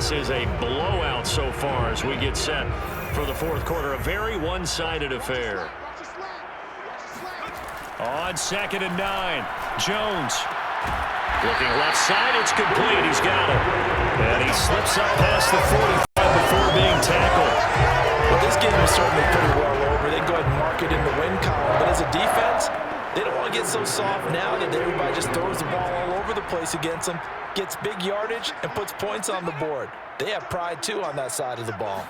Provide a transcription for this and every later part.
This is a blowout so far as we get set for the fourth quarter. A very one-sided affair. On 2nd and 9, Jones. Looking left side, it's complete. He's got it. And he slips up past the 45 before being tackled. Well, this game is certainly pretty well over. They go ahead and mark it in the win column. But as a defense, they don't want to get so soft now that everybody just throws the ball all over the place against them, gets big yardage, and puts points on the board. They have pride, too, on that side of the ball.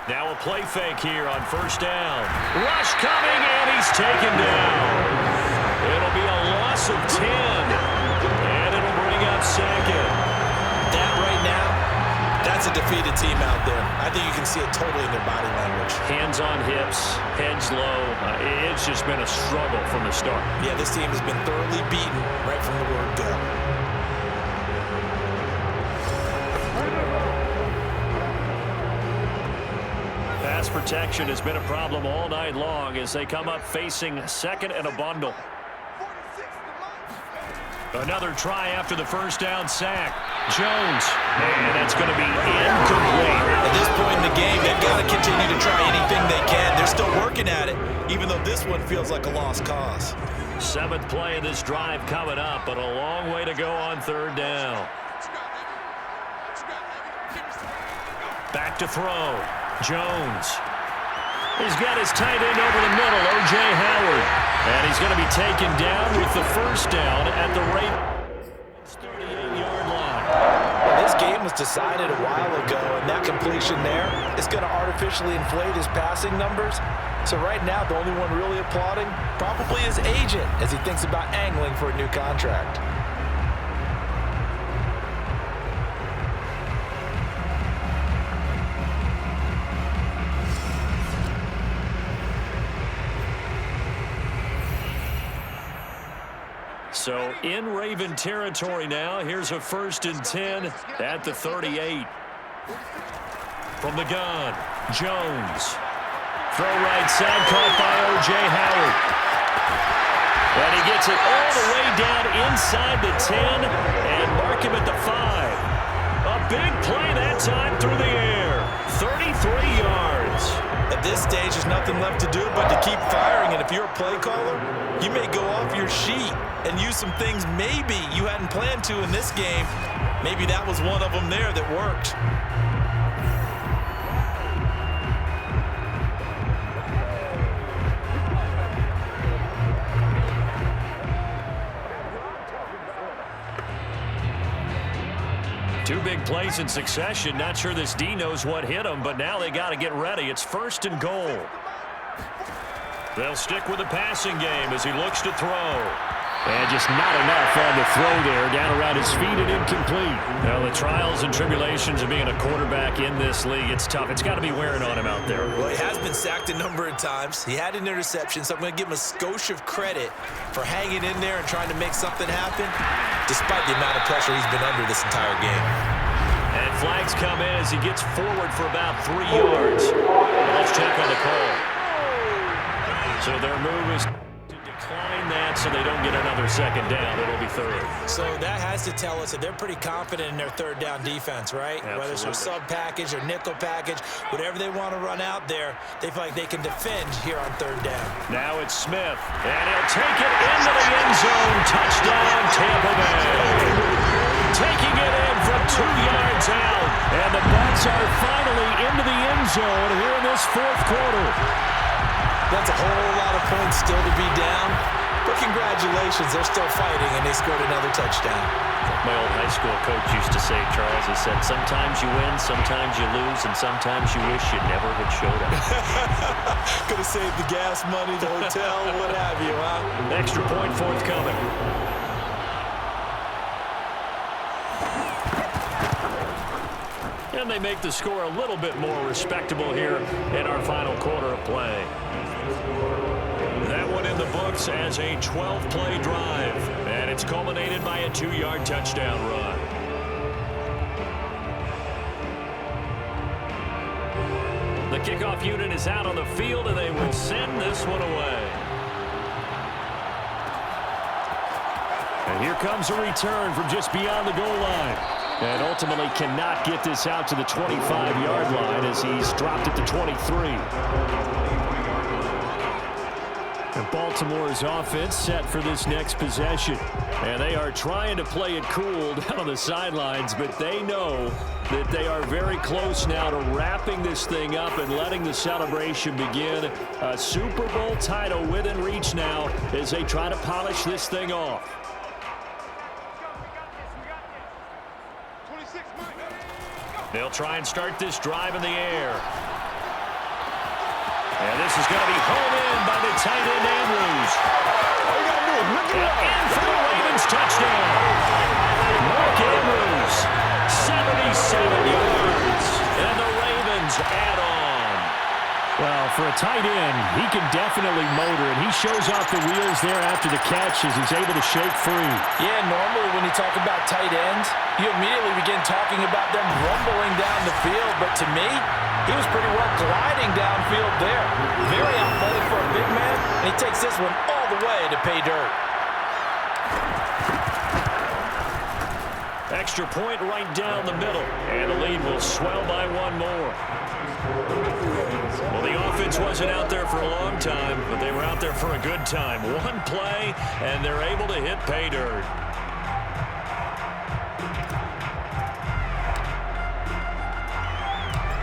Now a play fake here on 1st down. Rush coming, and he's taken down. It'll be a loss of 10, and it'll bring up 2nd. That right now, that's a defeated team out there. I think you can see it totally in their body language. Hands on hips, heads low. It's just been a struggle from the start. Yeah, this team has been thoroughly beaten right from the word go. Pass protection has been a problem all night long as they come up facing 2nd and a bundle. Another try after the 1st down sack. Jones, and that's going to be incomplete. At this point in the game, they've got to continue to try anything they can. They're still working at it, even though this one feels like a lost cause. 7th play of this drive coming up, but a long way to go on 3rd down. Back to throw. Jones. He's got his tight end over the middle, O.J. Howard. And he's going to be taken down with the 1st down at the rate 38-yard line. Well, this game was decided a while ago, and that completion there is going to artificially inflate his passing numbers. So right now, the only one really applauding probably his agent as he thinks about angling for a new contract. So in Raven territory now. Here's a 1st and 10 at the 38. From the gun, Jones. Throw right side, caught by O.J. Howard. And he gets it all the way down inside the 10 and mark him at the 5. A big play that time through the air. 33 yards. At this stage, there's nothing left to do but to keep firing. And if you're a play caller, you may go off your sheet and use some things maybe you hadn't planned to in this game. Maybe that was one of them there that worked. Two big plays in succession. Not sure this D knows what hit him, but now they got to get ready. It's 1st and goal. They'll stick with the passing game as he looks to throw. And just not enough on the throw there. Down around his feet and incomplete. Now the trials and tribulations of being a quarterback in this league, it's tough. It's got to be wearing on him out there. Well, he has been sacked a number of times. He had an interception, so I'm going to give him a skosh of credit for hanging in there and trying to make something happen, despite the amount of pressure he's been under this entire game. And flags come in as he gets forward for about 3 yards. Let's check on the call. So their move is to decline that so they don't get another 2nd down. It'll be 3rd. So that has to tell us that they're pretty confident in their 3rd down defense, right? Absolutely. Whether it's a sub package or nickel package, whatever they want to run out there, they feel like they can defend here on 3rd down. Now it's Smith, and he'll take it into the end zone. Touchdown, Tampa Bay. Taking it in from 2 yards out, and the Bucs are finally into the end zone here in this 4th quarter. That's a whole lot of points still to be down, but congratulations, they're still fighting, and they scored another touchdown. My old high school coach used to say, Charles, he said, sometimes you win, sometimes you lose, and sometimes you wish you never had showed up. Could have saved the gas money, the hotel, what have you, huh? Extra point forthcoming. And they make the score a little bit more respectable here in our final quarter of play. That one in the books as a 12-play drive, and it's culminated by a 2-yard touchdown run. The kickoff unit is out on the field, and they will send this one away. And here comes a return from just beyond the goal line. And ultimately cannot get this out to the 25-yard line as he's dropped it to 23. And Baltimore's offense set for this next possession. And they are trying to play it cool down on the sidelines, but they know that they are very close now to wrapping this thing up and letting the celebration begin. A Super Bowl title within reach now as they try to polish this thing off. They'll try and start this drive in the air. And this is going to be home in by the tight end, Andrews. And for the Ravens, touchdown. Mark Andrews, 77 yards. And the Ravens add on. Well, for a tight end, he can definitely motor, and he shows off the wheels there after the catch as he's able to shake free. Yeah, normally when you talk about tight ends, you immediately begin talking about them rumbling down the field, but to me, he was pretty well gliding downfield there. Very athletic for a big man, and he takes this one all the way to pay dirt. Extra point right down the middle, and the lead will swell by one more. Well, the offense wasn't out there for a long time, but they were out there for a good time. One play, and they're able to hit pay dirt.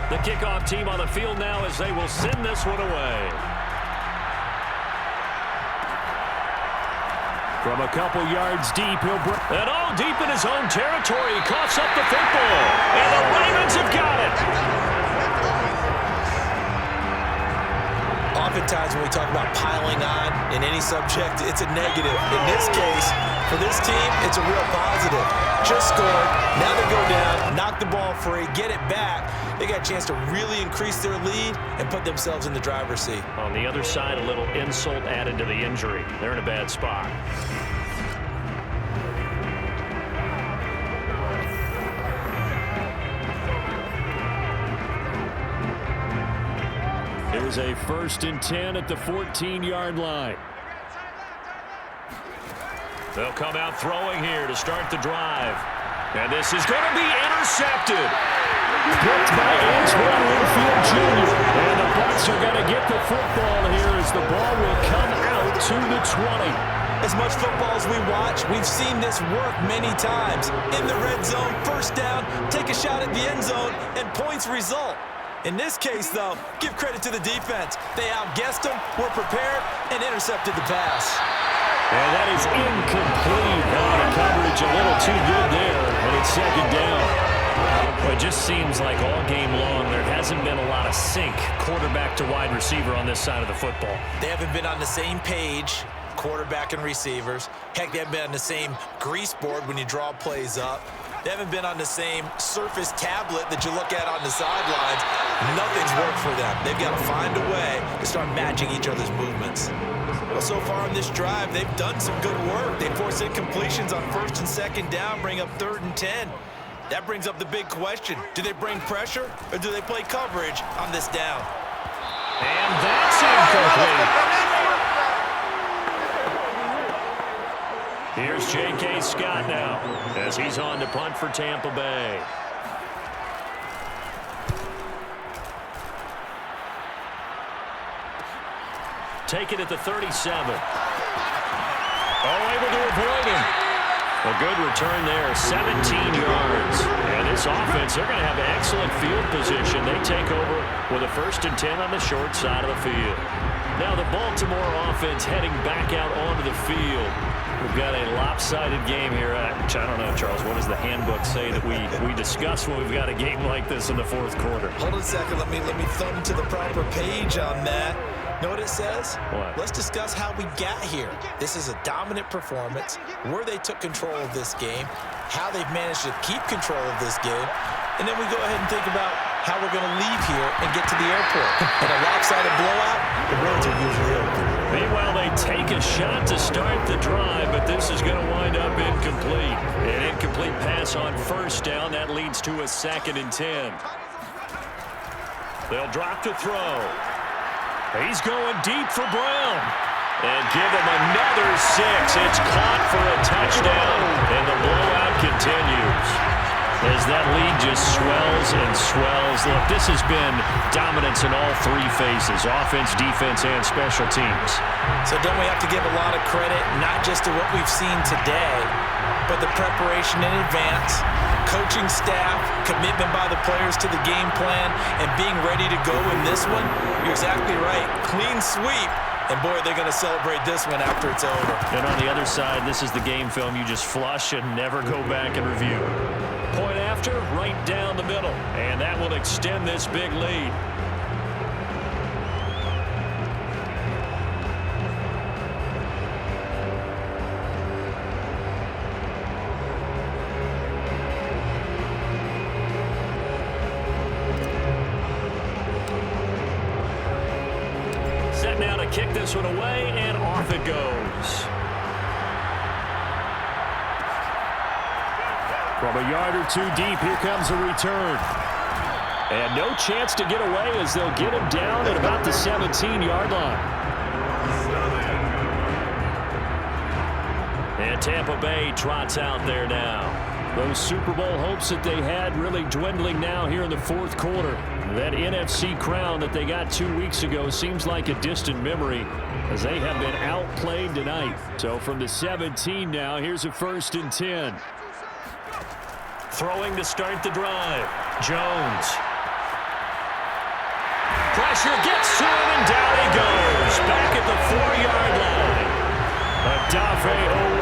The kickoff team on the field now as they will send this one away. From a couple yards deep, he'll bring it all deep in his own territory. He coughs up the football, and the Ravens have got it. Oftentimes when we talk about piling on in any subject, it's a negative. In this case, for this team, it's a real positive. Just scored. Now they go down, knock the ball free, get it back. They got a chance to really increase their lead and put themselves in the driver's seat. On the other side, a little insult added to the injury. They're in a bad spot. Here's a 1st and 10 at the 14-yard line. They'll come out throwing here to start the drive. And this is going to be intercepted. Picked by Antoine Winfield Jr. And the Bucs are going to get the football here as the ball will come out to the 20. As much football as we watch, we've seen this work many times. In the red zone, 1st down, take a shot at the end zone, and points result. In this case, though, give credit to the defense. They outguessed them, were prepared, and intercepted the pass. And that is incomplete. The coverage a little too good there, and it's 2nd down. Well, it just seems like all game long there hasn't been a lot of sync quarterback to wide receiver on this side of the football. They haven't been on the same page, quarterback and receivers. Heck, they haven't been on the same grease board when you draw plays up. They haven't been on the same Surface tablet that you look at on the sidelines. Nothing's worked for them. They've got to find a way to start matching each other's movements. Well, so far on this drive, they've done some good work. They force incompletions on 1st and 2nd down, bring up 3rd and 10. That brings up the big question. Do they bring pressure, or do they play coverage on this down? And that's incomplete. Here's J.K. Scott now as he's on to punt for Tampa Bay. Take it at the 37. Able to avoid him. A good return there, 17 yards. And this offense, they're going to have excellent field position. They take over with a 1st and 10 on the short side of the field. Now the Baltimore offense heading back out onto the field. We've got a lopsided game here. I don't know, Charles, what does the handbook say that we discuss when we've got a game like this in the 4th quarter? Hold on a second. Let me thumb to the proper page on that. Know what it says? What? Let's discuss how we got here. This is a dominant performance, where they took control of this game, how they've managed to keep control of this game, and then we go ahead and think about how we're going to leave here and get to the airport. In a lopsided blowout, the roads are usually open. Meanwhile, they take a shot to start the drive, but this is going to wind up incomplete. An incomplete pass on 1st down. That leads to a 2nd and 10. They'll drop the throw. He's going deep for Brown. And give him another 6. It's caught for a touchdown, and the blowout continues. as that lead just swells and swells. Look, this has been dominance in all three phases, offense, defense, and special teams. So don't we have to give a lot of credit, not just to what we've seen today, but the preparation in advance, coaching staff, commitment by the players to the game plan, and being ready to go in this one? You're exactly right. Clean sweep. And, boy, they're going to celebrate this one after it's over. And on the other side, this is the game film you just flush and never go back and review. Point after, right down the middle. And that will extend this big lead. Set now to kick this one away, and off it goes. From a yard or two deep, here comes a return. And no chance to get away as they'll get him down at about the 17-yard line. And Tampa Bay trots out there now. Those Super Bowl hopes that they had really dwindling now here in the fourth quarter. That NFC crown that they got 2 weeks ago seems like a distant memory as they have been outplayed tonight. So from the 17 now, here's a 1st and 10. Throwing to start the drive. Jones. Pressure gets to him, and down he goes. Back at the 4-yard line. Adafe Owe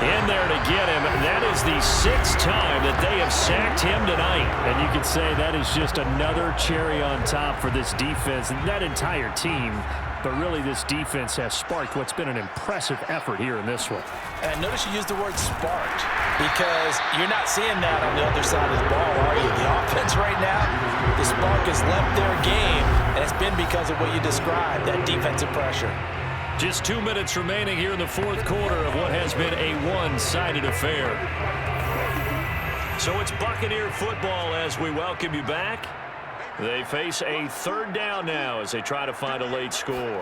in there to get him. That is the 6th time that they have sacked him tonight. And you can say that is just another cherry on top for this defense and that entire team. But really, this defense has sparked what's been an impressive effort here in this one. And notice you used the word sparked because you're not seeing that on the other side of the ball, are you? The offense right now, the spark has left their game, and it's been because of what you described, that defensive pressure. Just 2 minutes remaining here in the fourth quarter of what has been a one-sided affair. So it's Buccaneer football as we welcome you back. They face a 3rd down now as they try to find a late score.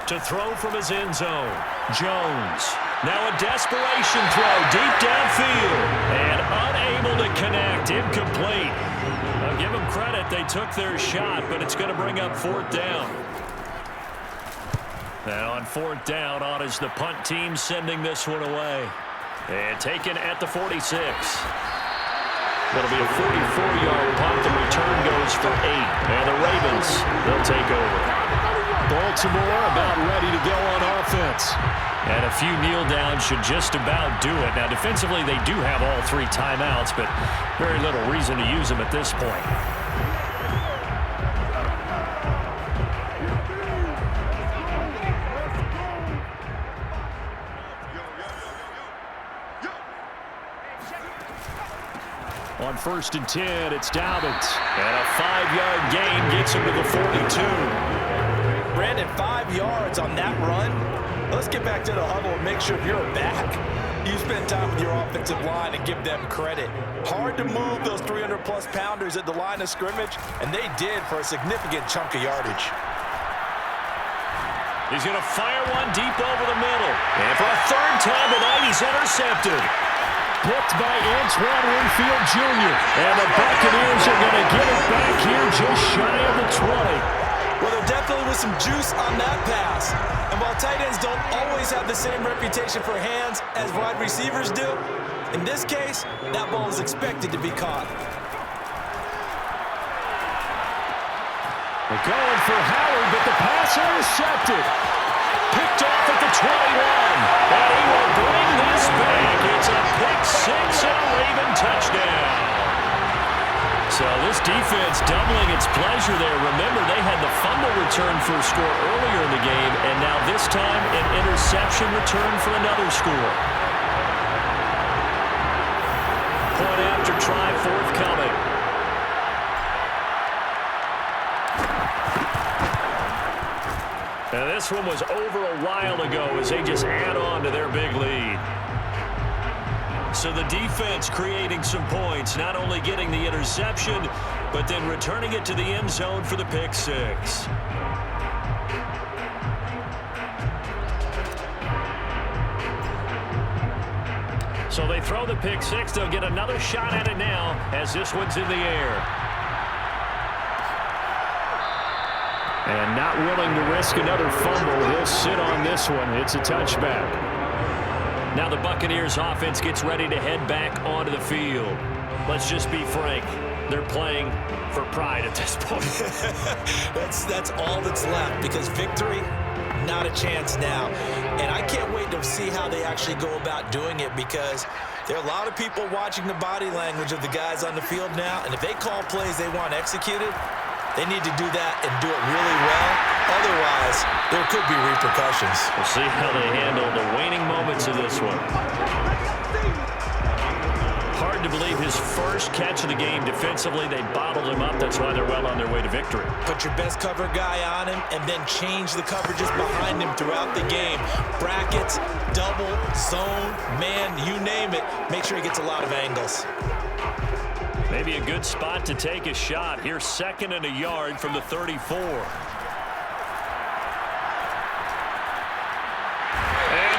To throw from his end zone, Jones. Now a desperation throw deep downfield and unable to connect, incomplete. I'll give them credit, they took their shot, but it's going to bring up 4th down. Now on 4th down, on is the punt team sending this one away. And taken at the 46. That'll be a 44-yard punt. The return goes for 8. And the Ravens, they'll take over. Baltimore about ready to go on offense. And a few kneel downs should just about do it. Now, defensively, they do have all 3 timeouts, but very little reason to use them at this point. On 1st and 10, it's Dobbins. And a 5-yard gain gets him to the 42. Brandon, 5 yards on that run. Let's get back to the huddle and make sure if you're a back, you spend time with your offensive line and give them credit. Hard to move those 300-plus pounders at the line of scrimmage, and they did for a significant chunk of yardage. He's going to fire one deep over the middle. And for a 3rd time tonight, he's intercepted. Picked by Antoine Winfield Jr. And the Buccaneers are going to get it back here just shy of the 20. Well, there definitely was some juice on that pass. And while tight ends don't always have the same reputation for hands as wide receivers do, in this case, that ball is expected to be caught. They're going for Howard, but the pass intercepted. Picked off at the 21. And he will bring this back. It's a pick 6 and a Raven touchdown. So this defense doubling its pleasure there. Remember, they had the fumble return for a score earlier in the game, and now this time an interception return for another score. Point after try forthcoming. And this one was over a while ago as they just add on to their big lead. So the defense creating some points, not only getting the interception, but then returning it to the end zone for the pick 6. So they throw the pick six. They'll get another shot at it now as this one's in the air. And not willing to risk another fumble. He'll sit on this one. It's a touchback. Now the Buccaneers offense gets ready to head back onto the field. Let's just be frank. They're playing for pride at this point. That's all that's left, because victory, not a chance now. And I can't wait to see how they actually go about doing it, because there are a lot of people watching the body language of the guys on the field now, and if they call plays they want executed, they need to do that and do it really well. Otherwise, there could be repercussions. We'll see how they handle the waning moments of this one. Hard to believe his first catch of the game defensively. They bottled him up. That's why they're well on their way to victory. Put your best cover guy on him and then change the coverages behind him throughout the game. Brackets, double, zone, man, you name it. Make sure he gets a lot of angles. Maybe a good spot to take a shot. Here's 2nd and a yard from the 34. And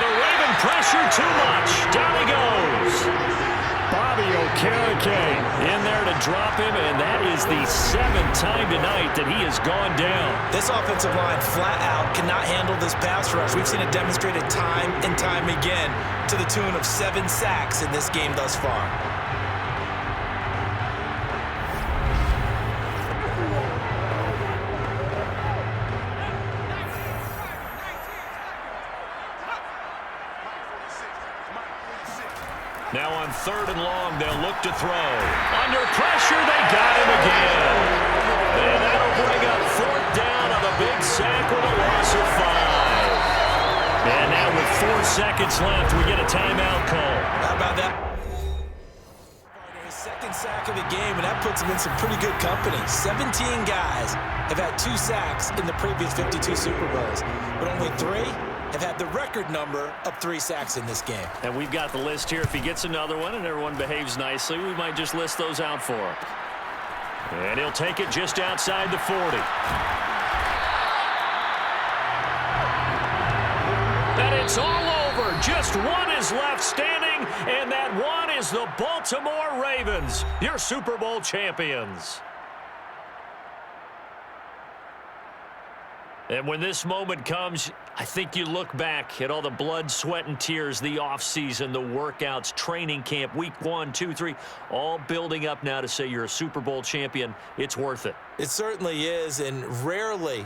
the Raven pressure too much. Down he goes. Bobby Okereke in there to drop him, and that is the 7th time tonight that he has gone down. This offensive line flat out cannot handle this pass rush. We've seen it demonstrated time and time again to the tune of 7 sacks in this game thus far. Now on 3rd and long, they'll look to throw. Under pressure, they got him again. And that'll bring up 4th down on the big sack with a loss of 5. And now with 4 seconds left, we get a timeout call. How about that? His 2nd sack of the game, and that puts him in some pretty good company. 17 guys have had 2 sacks in the previous 52 Super Bowls, but only 3 have had the record number of 3 sacks in this game. And we've got the list here. If he gets another one and everyone behaves nicely, we might just list those out for him. And he'll take it just outside the 40. And it's all over. Just one is left standing, and that one is the Baltimore Ravens, your Super Bowl champions. And when this moment comes, I think you look back at all the blood, sweat, and tears, the offseason, the workouts, training camp, week 1, 2, 3, all building up now to say you're a Super Bowl champion. It's worth it. It certainly is, and rarely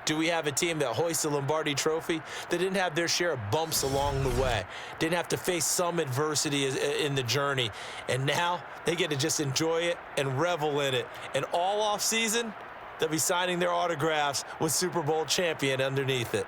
do we have a team that hoists the Lombardi Trophy that didn't have their share of bumps along the way, didn't have to face some adversity in the journey, and now they get to just enjoy it and revel in it. And all offseason, they'll be signing their autographs with Super Bowl champion underneath it.